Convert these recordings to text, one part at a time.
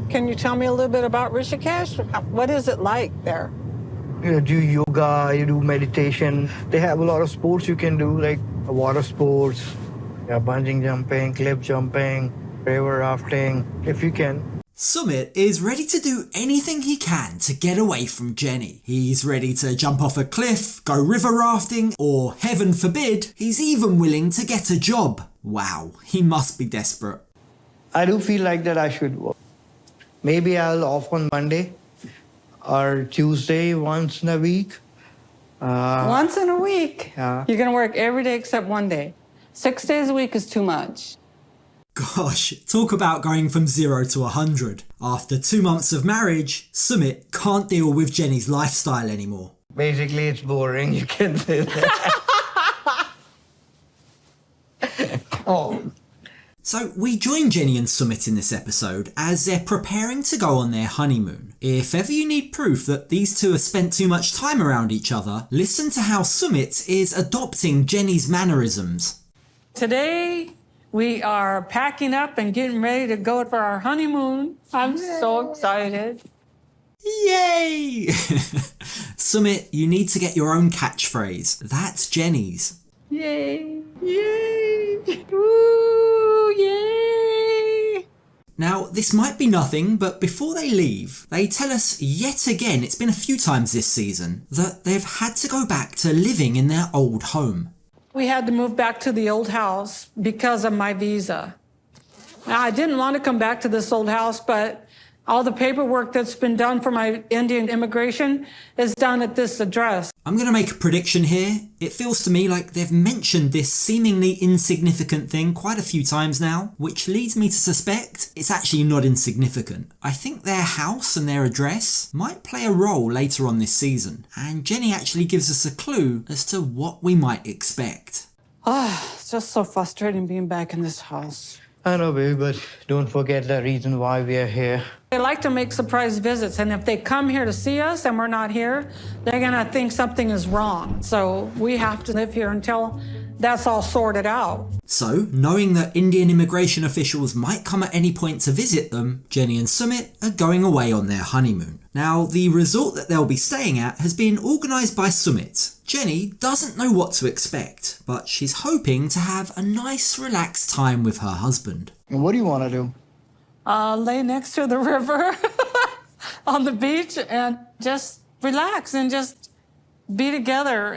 Can you tell me a little bit about Rishikesh? What is it like there? You do yoga, you do meditation. They have a lot of sports you can do, like water sports, bungee jumping, cliff jumping, river rafting, if you can. Sumit is ready to do anything he can to get away from Jenny. He's ready to jump off a cliff, go river rafting, or heaven forbid, he's even willing to get a job. Wow, he must be desperate. I do feel like that I should work. Maybe I'll off on Monday or Tuesday once in a week. Once in a week? Yeah. You're going to work every day except one day. 6 days a week is too much. Gosh, talk about going from 0 to 100. After 2 months of marriage, Sumit can't deal with Jenny's lifestyle anymore. Basically, it's boring, you can say that. Oh. So we join Jenny and Sumit in this episode as they're preparing to go on their honeymoon. If ever you need proof that these two have spent too much time around each other, listen to how Sumit is adopting Jenny's mannerisms. Today, we are packing up and getting ready to go for our honeymoon. I'm so excited. Yay! Sumit, you need to get your own catchphrase. That's Jenny's. Yay! Yay! Woo! Yay! Now, this might be nothing, but before they leave, they tell us yet again, it's been a few times this season, that they've had to go back to living in their old home. We had to move back to the old house because of my visa. Now, I didn't want to come back to this old house, but all the paperwork that's been done for my Indian immigration is done at this address. I'm going to make a prediction here. It feels to me like they've mentioned this seemingly insignificant thing quite a few times now, which leads me to suspect it's actually not insignificant. I think their house and their address might play a role later on this season, and Jenny actually gives us a clue as to what we might expect. It's just so frustrating being back in this house. I know, baby, but don't forget the reason why we are here. They like to make surprise visits, and if they come here to see us and we're not here, they're gonna think something is wrong. So we have to live here until that's all sorted out. So, knowing that Indian immigration officials might come at any point to visit them, Jenny and Sumit are going away on their honeymoon. Now, the resort that they'll be staying at has been organised by Sumit. Jenny doesn't know what to expect, but she's hoping to have a nice relaxed time with her husband. What do you want to do? Lay next to the river on the beach and just relax and just be together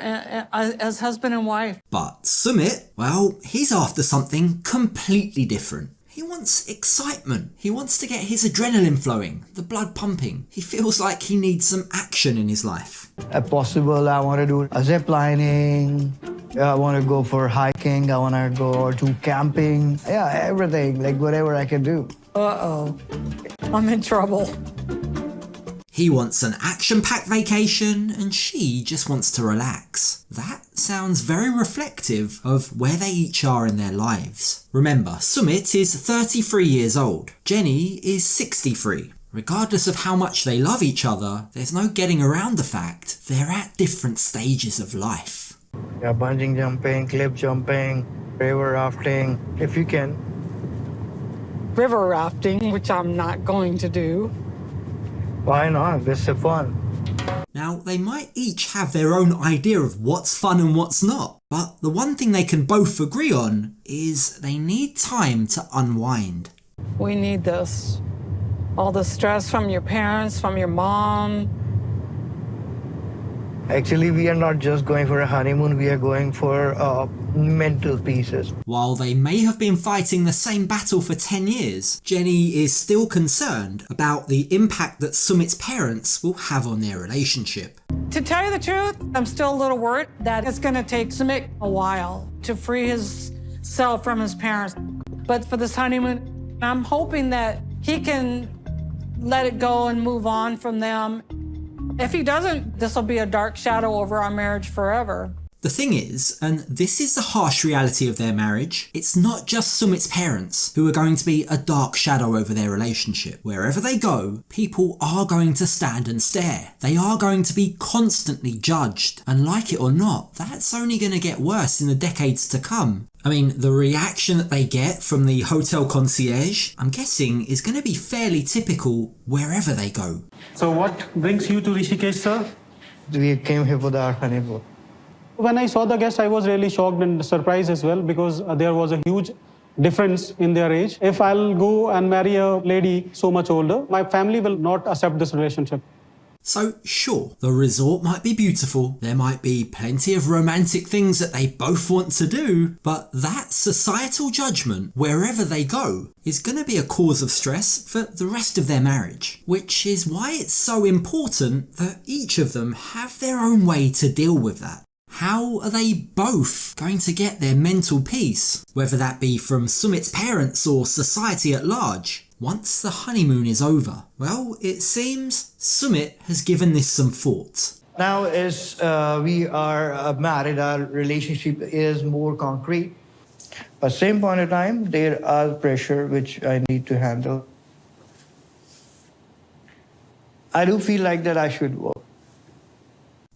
as husband and wife. But Sumit, well, he's after something completely different. He wants excitement. He wants to get his adrenaline flowing, the blood pumping. He feels like he needs some action in his life. If possible, I want to do a zip lining. I want to go for hiking. I want to go to camping. Yeah, everything, like whatever I can do. Uh-oh, I'm in trouble. He wants an action-packed vacation and she just wants to relax. That sounds very reflective of where they each are in their lives. Remember, Sumit is 33 years old. Jenny is 63. Regardless of how much they love each other, there's no getting around the fact they're at different stages of life. Yeah, bungee jumping, cliff jumping, river rafting, if you can. River rafting, which I'm not going to do. Why not? This is fun. Now, they might each have their own idea of what's fun and what's not, but the one thing they can both agree on is they need time to unwind. We need this. All the stress from your parents, from your mom. Actually, we are not just going for a honeymoon, we are going for mental pieces. While they may have been fighting the same battle for 10 years, Jenny is still concerned about the impact that Sumit's parents will have on their relationship. To tell you the truth, I'm still a little worried that it's going to take Sumit a while to free his self from his parents. But for this honeymoon, I'm hoping that he can let it go and move on from them. If he doesn't, this will be a dark shadow over our marriage forever. The thing is, and this is the harsh reality of their marriage, it's not just Sumit's parents who are going to be a dark shadow over their relationship. Wherever they go, people are going to stand and stare. They are going to be constantly judged. And like it or not, that's only going to get worse in the decades to come I mean, the reaction that they get from the hotel concierge, I'm guessing, is going to be fairly typical wherever they go. So what brings you to Rishikesh, sir? We came here for our honeymoon. When I saw the guest, I was really shocked and surprised as well because there was a huge difference in their age. If I'll go and marry a lady so much older, my family will not accept this relationship. So sure, the resort might be beautiful, there might be plenty of romantic things that they both want to do, but that societal judgment, wherever they go, is going to be a cause of stress for the rest of their marriage. Which is why it's so important that each of them have their own way to deal with that. How are they both going to get their mental peace, whether that be from Sumit's parents or society at large, once the honeymoon is over? Well, it seems Sumit has given this some thought. Now, as we are married, our relationship is more concrete. But same point of time, there are pressure which I need to handle. I do feel like that I should work.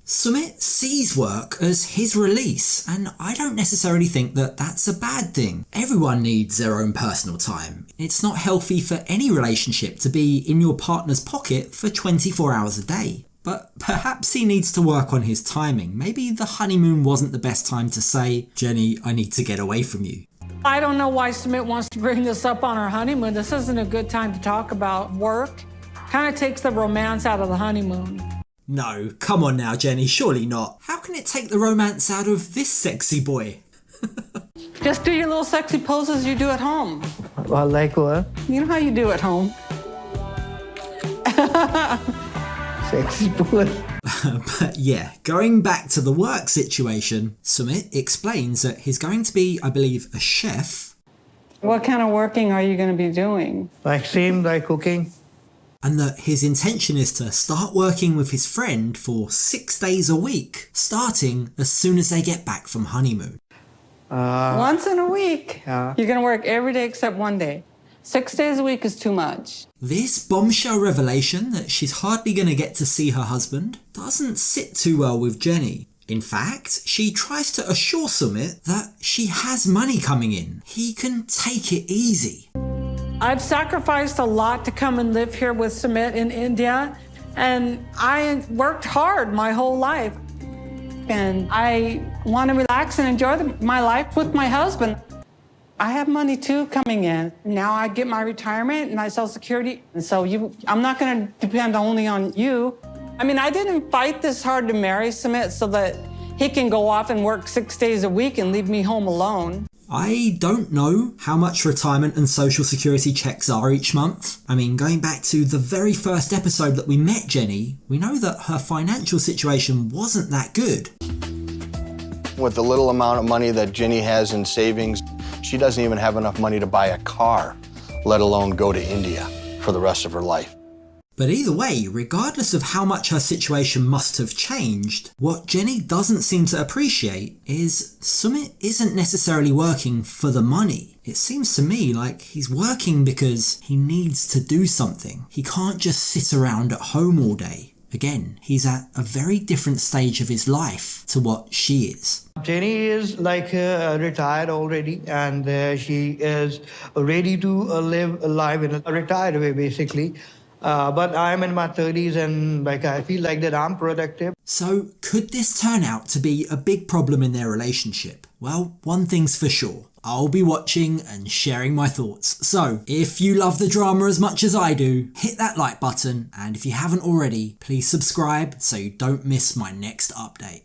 Sumit sees work as his release, and I don't necessarily think that that's a bad thing. Everyone needs their own personal time. It's not healthy for any relationship to be in your partner's pocket for 24 hours a day. But perhaps he needs to work on his timing. Maybe the honeymoon wasn't the best time to say, Jenny, I need to get away from you. I don't know why Sumit wants to bring this up on our honeymoon. This isn't a good time to talk about work. Kind of takes the romance out of the honeymoon. No, come on now, Jenny, surely not. How can it take the romance out of this sexy boy? Just do your little sexy poses you do at home. Well, like what? You know how you do at home. Sexy boy. But yeah, going back to the work situation, Sumit explains that he's going to be, I believe, a chef. What kind of working are you going to be doing? Like same like cooking. And that his intention is to start working with his friend for 6 days a week, starting as soon as they get back from honeymoon. Once in a week. Yeah. You're going to work every day except one day. 6 days a week is too much. This bombshell revelation that she's hardly going to get to see her husband doesn't sit too well with Jenny. In fact, she tries to assure Sumit that she has money coming in. He can take it easy. I've sacrificed a lot to come and live here with Sumit in India, and I worked hard my whole life. And I want to relax and enjoy my life with my husband. I have money too coming in. Now I get my retirement and my Social Security. And so I'm not going to depend only on you. I mean, I didn't fight this hard to marry Sumit so that he can go off and work 6 days a week and leave me home alone. I don't know how much retirement and social security checks are each month. I mean, going back to the very first episode that we met Jenny, we know that her financial situation wasn't that good. With the little amount of money that Jenny has in savings, she doesn't even have enough money to buy a car, let alone go to India for the rest of her life. But either way, regardless of how much her situation must have changed, what Jenny doesn't seem to appreciate is Sumit isn't necessarily working for the money. It seems to me like he's working because he needs to do something. He can't just sit around at home all day. Again, he's at a very different stage of his life to what she is. Jenny is like retired already, and she is ready to live a life in a retired way, basically. But I'm in my 30s and I feel like that I'm productive. So could this turn out to be a big problem in their relationship? Well, one thing's for sure. I'll be watching and sharing my thoughts. So if you love the drama as much as I do, hit that like button. And if you haven't already, please subscribe so you don't miss my next update.